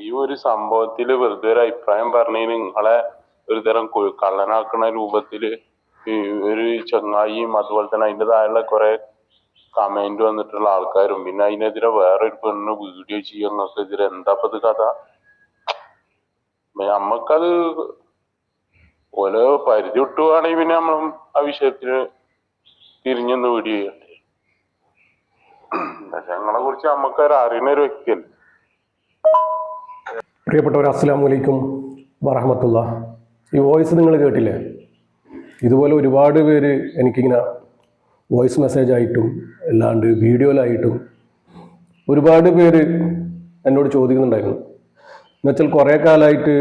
ഈ ഒരു സംഭവത്തില് വെറുതെ ഒരു അഭിപ്രായം പറഞ്ഞതിന് നിങ്ങളെ ഒരു തരം കള്ളനാക്കുന്ന രൂപത്തില് ഒരു ചങ്ങായിയും അതുപോലെ തന്നെ അതിൻ്റെ താഴെയുള്ള കുറെ കമന്റ് വന്നിട്ടുള്ള ആൾക്കാരും പിന്നെ അതിനെതിരെ വേറൊരു പെണ്ണ് വീഡിയോ ചെയ്യുന്നതിനെതിരെ എന്താപ്പത് കഥ? നമ്മക്കത് ഓരോ പരിധി വിട്ടുവാണെങ്കിൽ പിന്നെ നമ്മൾ ആ വിഷയത്തിന് തിരിഞ്ഞൊന്ന് വീഡിയോ ചെയ്യണ്ടേ. പക്ഷെ ഞങ്ങളെ കുറിച്ച് നമുക്കൊരു അറിയുന്ന ഒരു വ്യക്തിയല്ല. പ്രിയപ്പെട്ടവർ, അസ്സലാമു അലൈക്കും വറഹ്മത്തുള്ളാഹി. ഈ വോയിസ് നിങ്ങൾ കേട്ടില്ലേ? ഇതുപോലെ ഒരുപാട് പേര് എനിക്കിങ്ങനെ വോയിസ് മെസ്സേജായിട്ടും അല്ലാണ്ട് വീഡിയോയിലായിട്ടും ഒരുപാട് പേര് എന്നോട് ചോദിക്കുന്നുണ്ടായിരുന്നു. എന്നുവെച്ചാൽ കുറേ കാലമായിട്ട്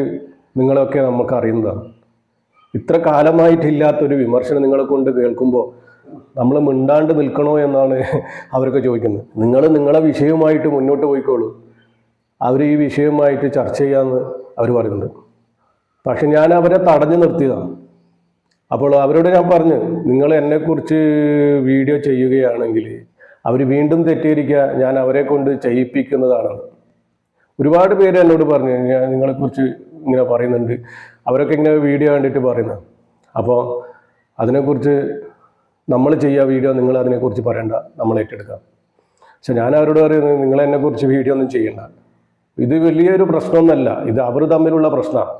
നിങ്ങളൊക്കെ നമുക്ക് അറിയുന്നതാണ്. ഇത്ര കാലമായിട്ടില്ലാത്തൊരു വിമർശനം നിങ്ങളെ കൊണ്ട് കേൾക്കുമ്പോൾ നമ്മൾ മിണ്ടാണ്ട് നിൽക്കണോ എന്നാണ് അവരൊക്കെ ചോദിക്കുന്നത്. നിങ്ങൾ നിങ്ങളെ വിഷയവുമായിട്ട് മുന്നോട്ട് പോയിക്കോളൂ, അവർ ഈ വിഷയവുമായിട്ട് ചർച്ച ചെയ്യാമെന്ന് അവർ പറയുന്നുണ്ട്. പക്ഷെ ഞാൻ അവരെ തടഞ്ഞു നിർത്തിയതാണ്. അപ്പോൾ അവരോട് ഞാൻ പറഞ്ഞു, നിങ്ങൾ എന്നെക്കുറിച്ച് വീഡിയോ ചെയ്യുകയാണെങ്കിൽ അവർ വീണ്ടും തെറ്റിദ്ധരിക്കുക, ഞാൻ അവരെ കൊണ്ട് ചെയ്യിപ്പിക്കുന്നതാണ്. ഒരുപാട് പേര് എന്നോട് പറഞ്ഞു, ഞാൻ നിങ്ങളെക്കുറിച്ച് ഇങ്ങനെ പറയുന്നുണ്ട്, അവരൊക്കെ ഇങ്ങനെ വീഡിയോ കണ്ടിട്ട് പറയുന്നത്. അപ്പോൾ അതിനെക്കുറിച്ച് നമ്മൾ ചെയ്യുക വീഡിയോ, നിങ്ങൾ അതിനെക്കുറിച്ച് പറയണ്ട, നമ്മൾ ഏറ്റെടുക്കാം. പക്ഷെ ഞാൻ അവരോട് പറയുന്നത്, നിങ്ങൾ എന്നെക്കുറിച്ച് വീഡിയോ ഒന്നും ചെയ്യണ്ട. ഇത് വലിയൊരു പ്രശ്നമൊന്നുമല്ല, ഇത് അവർ തമ്മിലുള്ള പ്രശ്നമാണ്.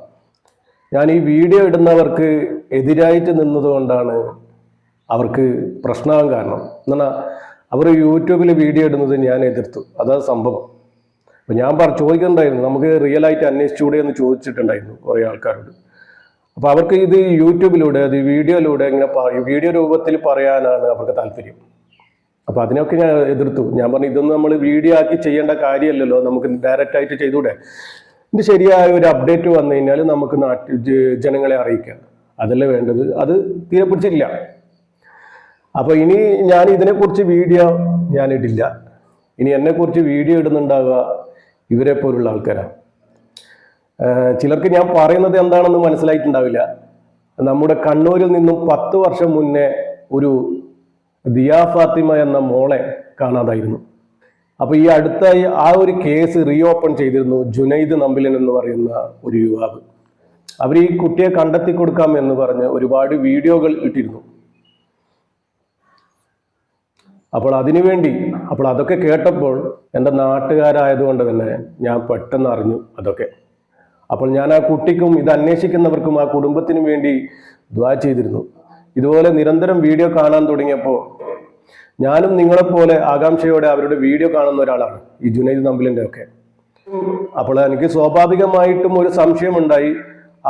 ഞാൻ ഈ വീഡിയോ ഇടുന്നവർക്ക് എതിരായിട്ട് നിന്നതുകൊണ്ടാണ് അവർക്ക് പ്രശ്നമാകാൻ കാരണം. എന്നാൽ അവർ യൂട്യൂബിൽ വീഡിയോ ഇടുന്നത് ഞാൻ എതിർത്തു, അതാണ് സംഭവം. അപ്പം ഞാൻ ചോദിക്കുന്നുണ്ടായിരുന്നു, നമുക്ക് റിയലായിട്ട് അന്വേഷിച്ചുകൂടെ എന്ന് ചോദിച്ചിട്ടുണ്ടായിരുന്നു കുറേ ആൾക്കാരോട്. അപ്പോൾ അവർക്ക് ഇത് യൂട്യൂബിലൂടെ, അത് വീഡിയോയിലൂടെ ഇങ്ങനെ വീഡിയോ രൂപത്തിൽ പറയാനാണ് അവർക്ക് താല്പര്യം. അപ്പോൾ അതിനൊക്കെ ഞാൻ എതിർത്തു. ഞാൻ പറഞ്ഞു, ഇതൊന്നും നമ്മൾ വീഡിയോ ആക്കി ചെയ്യേണ്ട കാര്യമല്ലല്ലോ, നമുക്ക് ഡയറക്റ്റായിട്ട് ചെയ്തൂടെ. ഇത് ശരിയായ ഒരു അപ്ഡേറ്റ് വന്നു കഴിഞ്ഞാൽ നമുക്ക് ജനങ്ങളെ അറിയിക്കാം, അതല്ലേ വേണ്ടത്. അത് തീരെ പിടിച്ചില്ല. അപ്പോൾ ഇനി ഞാൻ ഇതിനെക്കുറിച്ച് വീഡിയോ ഞാൻ ഇടില്ല. ഇനി എന്നെക്കുറിച്ച് വീഡിയോ ഇടുന്നുണ്ടാവുക ഇവരെ പോലുള്ള ആൾക്കാരാണ്. ചിലർക്ക് ഞാൻ പറയുന്നത് എന്താണെന്ന് മനസ്സിലായിട്ടുണ്ടാവില്ല. നമ്മുടെ കണ്ണൂരിൽ നിന്നും 10 വർഷം മുന്നേ ഒരു ദിയ ഫാത്തിമ എന്ന മോളെ കാണാതായിരുന്നു. അപ്പോൾ ഈ അടുത്തായി ആ ഒരു കേസ് റീഓപ്പൺ ചെയ്തിരുന്നു. ജുനൈദ് നമ്പിലൻ എന്ന് പറയുന്ന ഒരു യുവാവ്, അവർ ഈ കുട്ടിയെ കണ്ടെത്തി കൊടുക്കാം എന്ന് പറഞ്ഞ് ഒരുപാട് വീഡിയോകൾ ഇട്ടിരുന്നു. അപ്പോൾ അതൊക്കെ കേട്ടപ്പോൾ എൻ്റെ നാട്ടുകാരായതുകൊണ്ട് തന്നെ ഞാൻ പെട്ടെന്ന് അറിഞ്ഞു അതൊക്കെ. അപ്പോൾ ഞാൻ ആ കുട്ടിക്കും ഇത് അന്വേഷിക്കുന്നവർക്കും ആ കുടുംബത്തിനും വേണ്ടി ദുആ ചെയ്തിരുന്നു. ഇതുപോലെ നിരന്തരം വീഡിയോ കാണാൻ തുടങ്ങിയപ്പോൾ ഞാനും നിങ്ങളെപ്പോലെ ആകാംക്ഷയോടെ അവരുടെ വീഡിയോ കാണുന്ന ഒരാളാണ്, ഈ ജുനൈദ് നമ്പിലിൻ്റെ ഒക്കെ. അപ്പോൾ എനിക്ക് സ്വാഭാവികമായിട്ടും ഒരു സംശയമുണ്ടായി.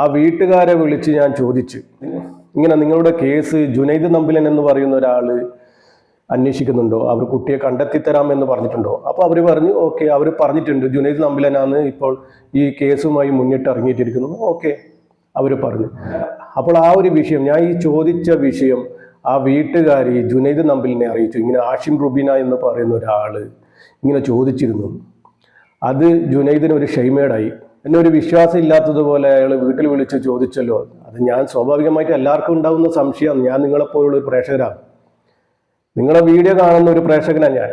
ആ വീട്ടുകാരെ വിളിച്ച് ഞാൻ ചോദിച്ചു, ഇങ്ങനെ നിങ്ങളുടെ കേസ് ജുനൈദ് നമ്പിലൻ എന്ന് പറയുന്ന ഒരാൾ അന്വേഷിക്കുന്നുണ്ടോ, അവർ കുട്ടിയെ കണ്ടെത്തിത്തരാമെന്ന് പറഞ്ഞിട്ടുണ്ടോ? അപ്പോൾ അവർ പറഞ്ഞു, ഓക്കെ, അവർ പറഞ്ഞിട്ടുണ്ട്, ജുനൈദ് നമ്പിലനാണ് ഇപ്പോൾ ഈ കേസുമായി മുന്നിട്ട് ഇറങ്ങിയിട്ടിരിക്കുന്നത്. ഓക്കെ, അവർ പറഞ്ഞു. അപ്പോൾ ആ ഒരു വിഷയം, ഞാൻ ഈ ചോദിച്ച വിഷയം ആ വീട്ടുകാർ ഈ ജുനൈദ് നമ്പിലിനെ അറിയിച്ചു. ഇങ്ങനെ ആഷിം റുബീന എന്ന് പറയുന്ന ഒരാൾ ഇങ്ങനെ ചോദിച്ചിരുന്നു. അത് ജുനൈദിന് ഒരു ഷെയ്മേഡായി. എന്നെ ഒരു വിശ്വാസം ഇല്ലാത്തതുപോലെ അയാൾ വീട്ടിൽ വിളിച്ച് ചോദിച്ചല്ലോ. അത് ഞാൻ സ്വാഭാവികമായിട്ട് എല്ലാവർക്കും ഉണ്ടാകുന്ന സംശയമാണ്. ഞാൻ നിങ്ങളെപ്പോലുള്ള ഒരു പ്രേക്ഷകരാണ്, നിങ്ങളെ വീഡിയോ കാണുന്ന ഒരു പ്രേക്ഷകനാണ് ഞാൻ.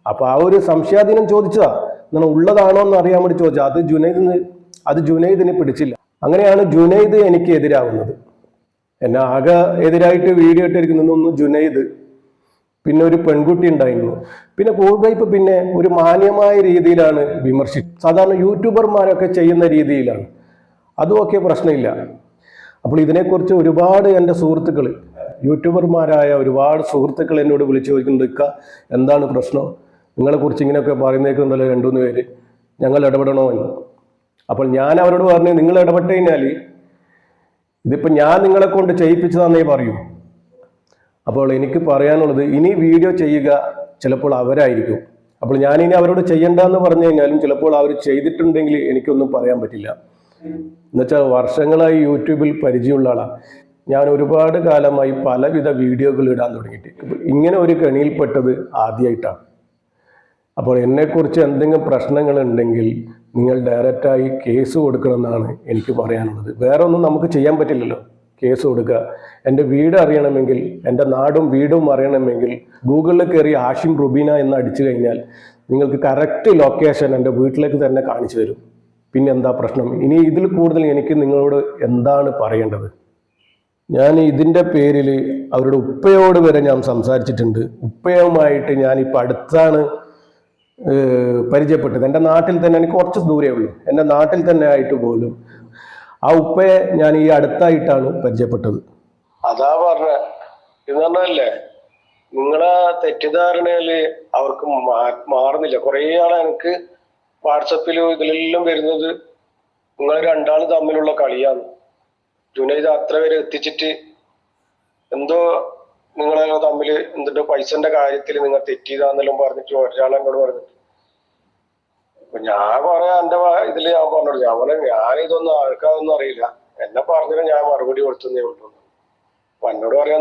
അപ്പോൾ ആ ഒരു സംശയാധീനം ചോദിച്ചതാ, എന്നാൽ ഉള്ളതാണോ എന്ന് അറിയാൻ വേണ്ടി ചോദിച്ചാൽ അത് ജുനൈദിന് പിടിച്ചില്ല. അങ്ങനെയാണ് ജുനൈദ് എനിക്ക് എതിരാകുന്നത്. എന്നെ ആകെ എതിരായിട്ട് വീഡിയോ ഇട്ടിരിക്കുന്നതൊന്നും ജുനൈദ്, പിന്നെ ഒരു പെൺകുട്ടി ഉണ്ടായിരുന്നു, പിന്നെ കൂൾബൈപ്പ്, പിന്നെ ഒരു മാന്യമായ രീതിയിലാണ് വിമർശിച്ചത്. സാധാരണ യൂട്യൂബർമാരൊക്കെ ചെയ്യുന്ന രീതിയിലാണ്. അതുമൊക്കെ പ്രശ്നമില്ല. അപ്പോൾ ഇതിനെക്കുറിച്ച് ഒരുപാട് എൻ്റെ സുഹൃത്തുക്കൾ, യൂട്യൂബർമാരായ ഒരുപാട് സുഹൃത്തുക്കൾ എന്നോട് വിളിച്ചു ചോദിക്കുന്നുണ്ട്, എന്താണ് പ്രശ്നം, നിങ്ങളെക്കുറിച്ച് ഇങ്ങനെയൊക്കെ പറയുന്നേക്കുണ്ടല്ലോ 2-3 പേര്, ഞങ്ങൾ ഇടപെടണോ എന്ന്. അപ്പോൾ ഞാൻ അവരോട് പറഞ്ഞു, നിങ്ങൾ ഇടപെട്ട് കഴിഞ്ഞാൽ ഇതിപ്പോൾ ഞാൻ നിങ്ങളെ കൊണ്ട് ചെയ്യിപ്പിച്ചതാന്നേ പറയൂ. അപ്പോൾ എനിക്ക് പറയാനുള്ളത്, ഇനി വീഡിയോ ചെയ്യുക ചിലപ്പോൾ അവരായിരിക്കും. അപ്പോൾ ഞാനിനി അവരോട് ചെയ്യണ്ടെന്ന് പറഞ്ഞു കഴിഞ്ഞാലും ചിലപ്പോൾ അവർ ചെയ്തിട്ടുണ്ടെങ്കിൽ എനിക്കൊന്നും പറയാൻ പറ്റില്ല. എന്നുവെച്ചാൽ വർഷങ്ങളായി യൂട്യൂബിൽ പരിചയമുള്ള ആളാണ് ഞാൻ. ഒരുപാട് കാലമായി പലവിധ വീഡിയോകൾ ഇടാൻ തുടങ്ങിയിട്ട് ഇങ്ങനെ ഒരു കെണിയിൽപ്പെട്ടത് ആദ്യമായിട്ടാണ്. അപ്പോൾ എന്നെക്കുറിച്ച് എന്തെങ്കിലും പ്രശ്നങ്ങളുണ്ടെങ്കിൽ നിങ്ങൾ ഡയറക്റ്റായി കേസ് കൊടുക്കണമെന്നാണ് എനിക്ക് പറയാനുള്ളത്. വേറെ ഒന്നും നമുക്ക് ചെയ്യാൻ പറ്റില്ലല്ലോ. കേസ് കൊടുക്കുക. എൻ്റെ വീട് അറിയണമെങ്കിൽ, എൻ്റെ നാടും വീടും അറിയണമെങ്കിൽ ഗൂഗിളിൽ കയറി ആഷിം റുബീന എന്ന് അടിച്ചു കഴിഞ്ഞാൽ നിങ്ങൾക്ക് കറക്റ്റ് ലൊക്കേഷൻ എൻ്റെ വീട്ടിലേക്ക് തന്നെ കാണിച്ചു തരും. പിന്നെ എന്താ പ്രശ്നം? ഇനി ഇതിൽ കൂടുതൽ എനിക്ക് നിങ്ങളോട് എന്താണ് പറയേണ്ടത്? ഞാൻ ഇതിൻ്റെ പേരിൽ അവരുടെ ഉപ്പയോട് വരെ ഞാൻ സംസാരിച്ചിട്ടുണ്ട്. ഉപ്പയുമായിട്ട് ഞാനിപ്പോൾ അടുത്താണ് പരിചയപ്പെട്ടത്. എൻ്റെ നാട്ടിൽ തന്നെ, എനിക്ക് കുറച്ച് ദൂരേ ഉള്ളൂ, എൻ്റെ നാട്ടിൽ തന്നെ ആയിട്ട് പോലും ആ ഉപ്പയെ ഞാൻ ഈ അടുത്തായിട്ടാണ് പരിചയപ്പെട്ടത്. അതാ പറഞ്ഞ ഇത് പറഞ്ഞല്ലേ, നിങ്ങളെ തെറ്റിദ്ധാരണയില് അവർക്ക് മാറുന്നില്ല. കുറെ ആളെ എനിക്ക് വാട്സപ്പിലും ഇതിലെല്ലാം വരുന്നത് നിങ്ങൾ രണ്ടാളും തമ്മിലുള്ള കളിയാണ്. ജുനൈദ് അത്ര പേര് എത്തിച്ചിട്ട് എന്തോ നിങ്ങളെ തമ്മിൽ എന്തിന്റെ പൈസന്റെ കാര്യത്തിൽ നിങ്ങൾ തെറ്റിയതാന്നെല്ലാം പറഞ്ഞിട്ട് ഒരാളെന്നോട് പറഞ്ഞിട്ട്, അപ്പൊ ഞാൻ പറയാ എന്റെ ഇതില് ഞാൻ പറഞ്ഞോളൂ, ഞാൻ പറയാം ഞാനിതൊന്നും ആൾക്കാരൊന്നും അറിയില്ല, എന്നെ പറഞ്ഞിട്ട് ഞാൻ മറുപടി കൊടുത്തേ ഉള്ളൂ. അപ്പൊ എന്നോട് പറയാ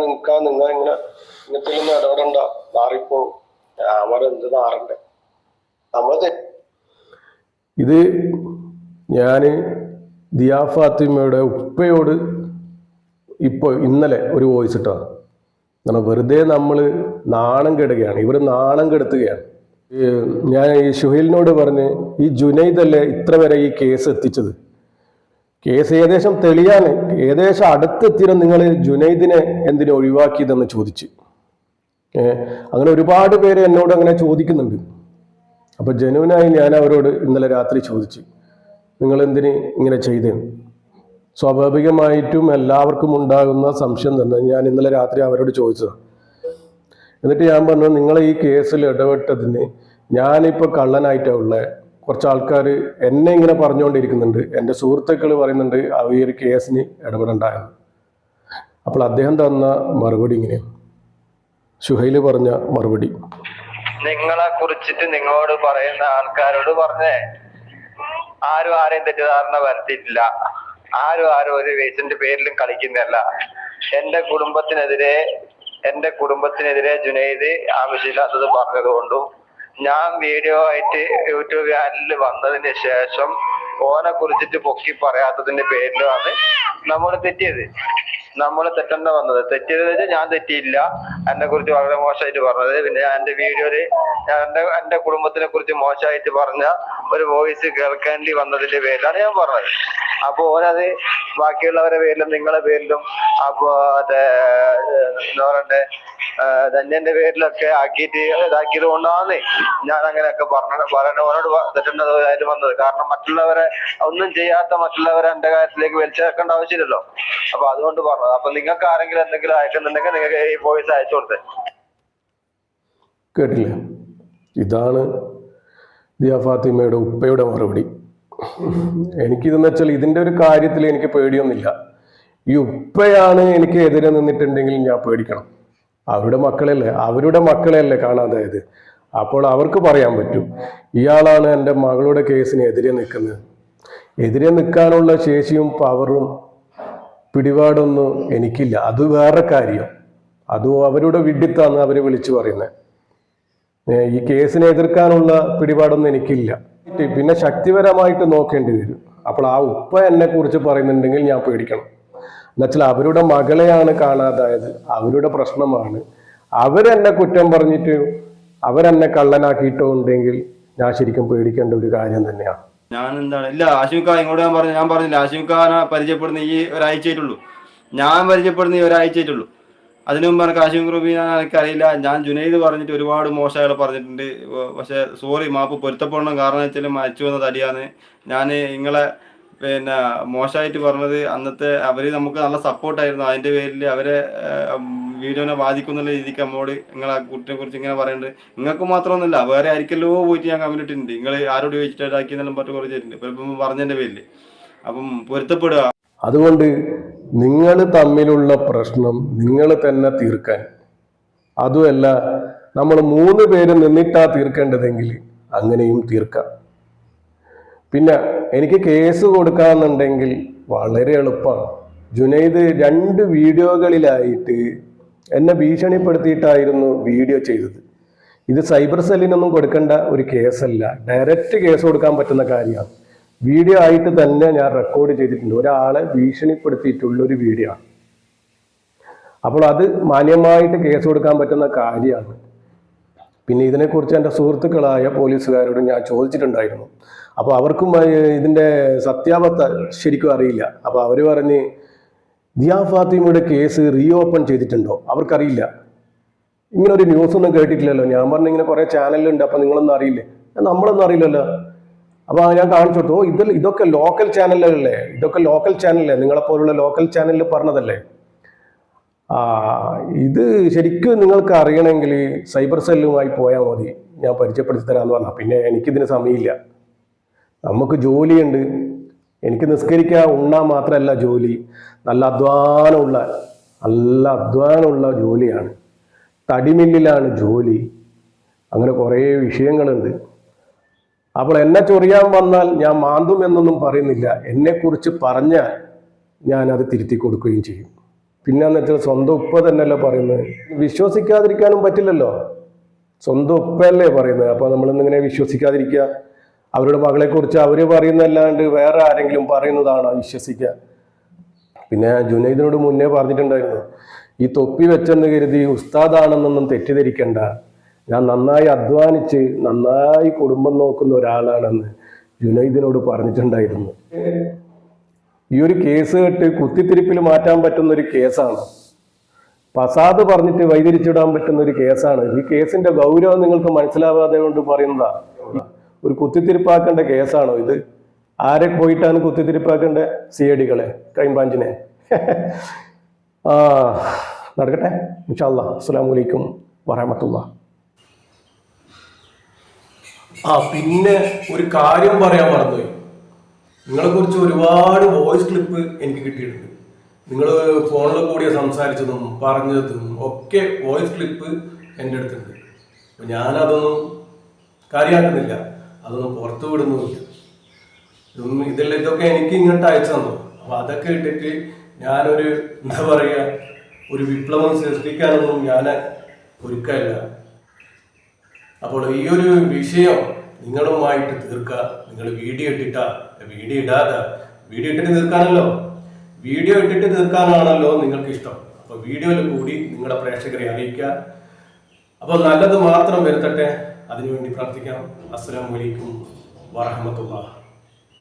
നിങ്ങൾ ഇങ്ങനത്തെ ഒന്നും ഇടപെടണ്ട, നാറിപ്പോവും. ഞാൻ പറയാം എന്ത് നാറണ്ടേ, നമ്മള് ഇത് ഞാൻ ദിയാ ഫാത്തിമയുടെ ഉപ്പയോട് ഇപ്പോൾ ഇന്നലെ ഒരു വോയിസ് ഇട്ടതാണ്. എന്നാൽ വെറുതെ നമ്മൾ നാണം കെടുകയാണ്, ഇവർ നാണം കെടുത്തുകയാണ്. ഞാൻ ഈ ഷുഹൈലിനോട് പറഞ്ഞ്, ഈ ജുനൈദല്ലേ ഇത്ര വരെ ഈ കേസ് എത്തിച്ചത്, കേസ് ഏകദേശം തെളിയാൻ ഏകദേശം അടുത്തെത്തിയത് നിങ്ങൾ ജുനൈദിനെ എന്തിനു ഒഴിവാക്കിയതെന്ന് ചോദിച്ച്. അങ്ങനെ ഒരുപാട് പേര് എന്നോട് അങ്ങനെ ചോദിക്കുന്നുണ്ട്. അപ്പോൾ ജനുവിനായി ഞാൻ അവരോട് ഇന്നലെ രാത്രി ചോദിച്ചു, നിങ്ങൾ എന്തിന് ഇങ്ങനെ ചെയ്തേന്ന്. സ്വാഭാവികമായിട്ടും എല്ലാവർക്കും ഉണ്ടാകുന്ന സംശയം തന്നെ ഞാൻ ഇന്നലെ രാത്രി അവരോട് ചോദിച്ചതാണ്. എന്നിട്ട് ഞാൻ പറഞ്ഞു, നിങ്ങൾ ഈ കേസിൽ ഇടപെട്ടതിന് ഞാനിപ്പോൾ കള്ളനായിട്ടാണ് ഉള്ളത്. കുറച്ച് ആൾക്കാർ എന്നെ ഇങ്ങനെ പറഞ്ഞുകൊണ്ടിരിക്കുന്നുണ്ട്, എൻ്റെ സുഹൃത്തുക്കൾ പറയുന്നുണ്ട് ഈ ഒരു കേസിന് ഇടപെടണ്ടായെന്ന്. അപ്പോൾ അദ്ദേഹം തന്ന മറുപടി ഇങ്ങനെയാണ്, ഷുഹൈൽ പറഞ്ഞ മറുപടി: നിങ്ങളെ കുറിച്ചിട്ട് നിങ്ങളോട് പറയുന്ന ആൾക്കാരോട് പറഞ്ഞേ, ആരും ആരെയും തെറ്റിദ്ധാരണ വരുത്തിയിട്ടില്ല, ആരും ഒരു വേസിന്റെ പേരിലും കളിക്കുന്നതല്ല. എന്റെ കുടുംബത്തിനെതിരെ ജുനൈദ് ആവശ്യമില്ലാത്തത് പറഞ്ഞതുകൊണ്ടും ഞാൻ വീഡിയോ ആയിട്ട് യൂട്യൂബ് ചാനലിൽ വന്നതിന് ശേഷം ഓനെ കുറിച്ചിട്ട് പൊക്കി പറയാത്തതിന്റെ പേരിലുമാണ് നമ്മൾ തെറ്റിയത്. നമ്മൾ തെറ്റെന്ന വന്നത്. തെറ്റിയതെന്ന് വെച്ചാൽ ഞാൻ തെറ്റിയില്ല, എന്നെ കുറിച്ച് വളരെ മോശമായിട്ട് പറഞ്ഞത്. പിന്നെ ഞാൻ എന്റെ വീഡിയോയില് ഞാൻ എന്റെ കുടുംബത്തിനെ കുറിച്ച് മോശമായിട്ട് പറഞ്ഞ ഒരു വോയിസ് കേൾക്കേണ്ടി വന്നതിന്റെ പേരിലാണ് ഞാൻ പറഞ്ഞത്. അപ്പൊ ഓനത് ബാക്കിയുള്ളവരുടെ പേരിലും നിങ്ങളുടെ പേരിലും അപ്പൊ എന്താ പറയണ്ടേ ധന്യന്റെ പേരിലൊക്കെ ആക്കിയിട്ട് ഇതാക്കിയത് കൊണ്ടാണ് ഞാൻ അങ്ങനെയൊക്കെ ഓനോട് തെറ്റേണ്ടതായിട്ട് വന്നത്. കാരണം മറ്റുള്ളവരെ ഒന്നും ചെയ്യാത്ത മറ്റുള്ളവരെ എന്റെ കാര്യത്തിലേക്ക് വലിച്ചേക്കേണ്ട ആവശ്യമില്ലല്ലോ. അപ്പൊ അതുകൊണ്ട് പറഞ്ഞത്. അപ്പൊ നിങ്ങൾക്ക് ആരെങ്കിലും എന്തെങ്കിലും അയക്കുന്നുണ്ടെങ്കിൽ നിങ്ങൾക്ക് ഈ വോയിസ് അയച്ചു കൊടുത്തേ. കേട്ടില്ല? ഇതാണ് ദിയാ ഫാത്തിമയുടെ ഉപ്പയുടെ മറുപടി. എനിക്കിതെന്ന് വെച്ചാൽ ഇതിൻ്റെ ഒരു കാര്യത്തിൽ എനിക്ക് പേടിയൊന്നുമില്ല. ഈ ഉപ്പയാണ് എനിക്ക് എതിരെ നിന്നിട്ടുണ്ടെങ്കിൽ ഞാൻ പേടിക്കണം. അവരുടെ മക്കളെയല്ലേ കാണാതായത്. അപ്പോൾ അവർക്ക് പറയാൻ പറ്റും, ഇയാളാണ് എൻ്റെ മകളുടെ കേസിന് എതിരെ നിൽക്കുന്നത്. എതിരെ നിൽക്കാനുള്ള ശേഷിയും പവറും പിടിപാടൊന്നും എനിക്കില്ല. അത് വേറെ കാര്യം. അതും അവരുടെ വിഡ്ഢിത്താണ് അവർ വിളിച്ചു പറയുന്നത്. ഈ കേസിനെ എതിർക്കാനുള്ള പിടിപാടൊന്നും എനിക്കില്ല. പിന്നെ ശക്തിപരമായിട്ട് നോക്കേണ്ടി വരും. അപ്പോൾ ആ ഉപ്പ എന്നെ കുറിച്ച് പറയുന്നുണ്ടെങ്കിൽ ഞാൻ പേടിക്കണം. എന്നുവെച്ചാൽ അവരുടെ മകളെയാണ് കാണാതായത്, അവരുടെ പ്രശ്നമാണ്. അവരെന്നെ കുറ്റം പറഞ്ഞിട്ട് അവരെന്നെ കള്ളനാക്കിയിട്ടോ ഉണ്ടെങ്കിൽ ഞാൻ ശരിക്കും പേടിക്കേണ്ട ഒരു കാര്യം തന്നെയാണ്. ഞാൻ എന്താണ് ഇല്ല ആശുഖ ഇങ്ങോട്ട് ഞാൻ പറഞ്ഞില്ല, ആശുഖാനെ പരിചയപ്പെടുന്ന ഈ ഒരാഴ്ചയായിട്ടുള്ളൂ. ഞാൻ പരിചയപ്പെടുന്ന ഈ ഒരാഴ്ചയായിട്ടുള്ളൂ. അതിനു മുമ്പ് എനിക്ക് ആശുഖ് റബീന എനിക്കറിയില്ല. ഞാൻ ജുനൈദ് പറഞ്ഞിട്ട് ഒരുപാട് മോശമാകൾ പറഞ്ഞിട്ടുണ്ട്. പക്ഷെ സോറി, മാപ്പ് പൊരുത്തപ്പെടണം. കാരണം വെച്ചാൽ മരിച്ചു വന്ന തടിയാണ്. ഞാൻ നിങ്ങളെ പിന്നെ മോശമായിട്ട് പറഞ്ഞത് അന്നത്തെ അവർ നമുക്ക് നല്ല സപ്പോർട്ടായിരുന്നു. അതിൻ്റെ പേരിൽ അവരെ വീഡിയോനെ ബാധിക്കുന്നുള്ള രീതിക്ക് നമ്മോട് നിങ്ങളെ കുട്ടിനെ കുറിച്ച് ഇങ്ങനെ പറയുന്നുണ്ട്. നിങ്ങൾക്ക് മാത്രമൊന്നുമില്ല, വേറെ ആയിരിക്കല്ലോ പോയിട്ട് ഞാൻ കമന്റ് ഇട്ടിട്ടുണ്ട്. നിങ്ങൾ ആരോട് ചോദിച്ചിട്ടാക്കി എന്നെല്ലാം പറഞ്ഞിട്ട് കുറച്ചിട്ടുണ്ട് ഇപ്പം പറഞ്ഞതിൻ്റെ പേരിൽ. അപ്പം പൊരുത്തപ്പെടുക. അതുകൊണ്ട് നിങ്ങൾ തമ്മിലുള്ള പ്രശ്നം നിങ്ങൾ തന്നെ തീർക്കാൻ, അതുമല്ല നമ്മൾ 3 പേര് നിന്നിട്ടാ തീർക്കേണ്ടതെങ്കിൽ അങ്ങനെയും തീർക്കാം. പിന്നെ എനിക്ക് കേസ് കൊടുക്കാമെന്നുണ്ടെങ്കിൽ വളരെ എളുപ്പമാണ്. ജുനൈദ് 2 വീഡിയോകളിലായിട്ട് എന്നെ ഭീഷണിപ്പെടുത്തിയിട്ടായിരുന്നു വീഡിയോ ചെയ്തത്. ഇത് സൈബർ സെല്ലിനൊന്നും കൊടുക്കേണ്ട ഒരു കേസല്ല, ഡയറക്റ്റ് കേസ് കൊടുക്കാൻ പറ്റുന്ന കാര്യമാണ്. വീഡിയോ ആയിട്ട് തന്നെ ഞാൻ റെക്കോർഡ് ചെയ്തിട്ടുണ്ട്. ഒരാളെ ഭീഷണിപ്പെടുത്തിയിട്ടുള്ളൊരു വീഡിയോ ആണ്. അപ്പോൾ അത് മാന്യമായിട്ട് കേസ് കൊടുക്കാൻ പറ്റുന്ന കാര്യമാണ്. പിന്നെ ഇതിനെക്കുറിച്ച് എൻ്റെ സുഹൃത്തുക്കളായ പോലീസുകാരോട് ഞാൻ ചോദിച്ചിട്ടുണ്ടായിരുന്നു. അപ്പോൾ അവർക്കും ഇതിൻ്റെ സത്യാവസ്ഥ ശരിക്കും അറിയില്ല. അപ്പോൾ അവർ പറഞ്ഞ് ദിയ ഫാത്തിമയുടെ കേസ് റീ ഓപ്പൺ ചെയ്തിട്ടുണ്ടോ, അവർക്കറിയില്ല. ഇങ്ങനെ ഒരു ന്യൂസ് ഒന്നും കേട്ടിട്ടില്ലല്ലോ. ഞാൻ പറഞ്ഞു ഇങ്ങനെ കുറേ ചാനലുണ്ട്, അപ്പം നിങ്ങളൊന്നും അറിയില്ലേ? നമ്മളൊന്നും അറിയില്ലല്ലോ. അപ്പോൾ ഞാൻ കാണിച്ചു കൊടുത്തു, ഇതൊക്കെ ലോക്കൽ ചാനലുകളല്ലേ, ഇതൊക്കെ ലോക്കൽ ചാനലല്ലേ, നിങ്ങളെപ്പോലുള്ള ലോക്കൽ ചാനലിൽ പറഞ്ഞതല്ലേ. ഇത് ശരിക്കും നിങ്ങൾക്ക് അറിയണമെങ്കിൽ സൈബർ സെല്ലുമായി പോയാൽ മതി, ഞാൻ പരിചയപ്പെടുത്തി തരാമെന്ന് പറഞ്ഞാൽ. പിന്നെ എനിക്കിതിന് സമയമില്ല, നമുക്ക് ജോലിയുണ്ട്. എനിക്ക് നിസ്കരിക്കാൻ ഉണ്ണാൻ മാത്രമല്ല ജോലി, നല്ല അധ്വാനമുള്ള ജോലിയാണ്. തടിമില്ലിലാണ് ജോലി. അങ്ങനെ കുറേ വിഷയങ്ങളുണ്ട്. അപ്പോൾ എന്നെ ചൊറിയാൻ വന്നാൽ ഞാൻ മാന്തും എന്നൊന്നും പറയുന്നില്ല. എന്നെക്കുറിച്ച് പറഞ്ഞാൽ ഞാനത് തിരുത്തി കൊടുക്കുകയും ചെയ്യും. പിന്നെന്ന് വെച്ചാൽ സ്വന്തം ഉപ്പ തന്നെയല്ലോ പറയുന്നത്, വിശ്വസിക്കാതിരിക്കാനും പറ്റില്ലല്ലോ. സ്വന്തം ഉപ്പയല്ലേ പറയുന്നത്. അപ്പോൾ നമ്മളിന്നിങ്ങനെ വിശ്വസിക്കാതിരിക്കുക? അവരുടെ മകളെക്കുറിച്ച് അവർ പറയുന്നതല്ലാണ്ട് വേറെ ആരെങ്കിലും പറയുന്നതാണോ വിശ്വസിക്കുക? പിന്നെ ജുനൈദിനോട് മുന്നേ പറഞ്ഞിട്ടുണ്ടായിരുന്നു, ഈ തൊപ്പി വെച്ചെന്ന് കരുതി ഉസ്താദാണെന്നൊന്നും തെറ്റിദ്ധരിക്കണ്ട, ഞാൻ നന്നായി അധ്വാനിച്ച് നന്നായി കുടുംബം നോക്കുന്ന ഒരാളാണെന്ന് ജുനൈദിനോട് പറഞ്ഞിട്ടുണ്ടായിരുന്നു. ഈ ഒരു കേസ് കേട്ട് കുത്തിത്തിരിപ്പിൽ മാറ്റാൻ പറ്റുന്ന ഒരു കേസാണ്. ഫസാദ് പറഞ്ഞിട്ട് വൈതിരിച്ചിടാൻ പറ്റുന്ന ഒരു കേസാണ്. ഈ കേസിന്റെ ഗൗരവം നിങ്ങൾക്ക് മനസ്സിലാവാതെ കൊണ്ട് പറയുന്നതാ. ഒരു കുത്തിത്തിരിപ്പാക്കേണ്ട കേസാണോ ഇത്? ആരെ പോയിട്ടാണ് കുത്തിത്തിരിപ്പാക്കേണ്ട? CID-കളെ, ക്രൈംബ്രാഞ്ചിനെ. നടക്കട്ടെ. ഇൻഷാ അല്ലാഹ്. അസ്സലാമു അലൈക്കും വറഹ്മത്തുള്ളാഹി. പിന്നെ ഒരു കാര്യം പറയാൻ മറന്നുപോയി. നിങ്ങളെക്കുറിച്ച് ഒരുപാട് വോയിസ് ക്ലിപ്പ് എനിക്ക് കിട്ടിയിട്ടുണ്ട്. നിങ്ങൾ ഫോണിൽ കൂടി സംസാരിച്ചതും പറഞ്ഞതും ഒക്കെ വോയിസ് ക്ലിപ്പ് എൻ്റെ അടുത്തുണ്ട്. അപ്പം ഞാനതൊന്നും കാര്യമാക്കുന്നില്ല, അതൊന്നും പുറത്തു വിടുന്നുമില്ല. ഇതൊക്കെ എനിക്ക് ഇങ്ങോട്ട് അയച്ചു തന്നു. അപ്പം അതൊക്കെ ഇട്ടിട്ട് ഞാനൊരു എന്താ പറയുക, ഒരു വിപ്ലവം സൃഷ്ടിക്കാനൊന്നും ഞാൻ ഒരുക്കല്ല. അപ്പോൾ ഈ ഒരു വിഷയം നിങ്ങളുമായിട്ട് തീർക്കുക. നിങ്ങൾ വീഡിയോ ഇട്ടിട്ട് തീർക്കാനല്ലോ, വീഡിയോ ഇട്ടിട്ട് തീർക്കാനാണല്ലോ നിങ്ങൾക്ക് ഇഷ്ടം. അപ്പോൾ വീഡിയോയിൽ കൂടി നിങ്ങളുടെ പ്രേക്ഷകരെ അറിയിക്കുക. അപ്പോൾ നല്ലത് മാത്രം വരുത്തട്ടെ, അതിനുവേണ്ടി പ്രാർത്ഥിക്കാം. അസ്സലാമു അലൈക്കും വറഹ്മത്തുള്ളാഹി.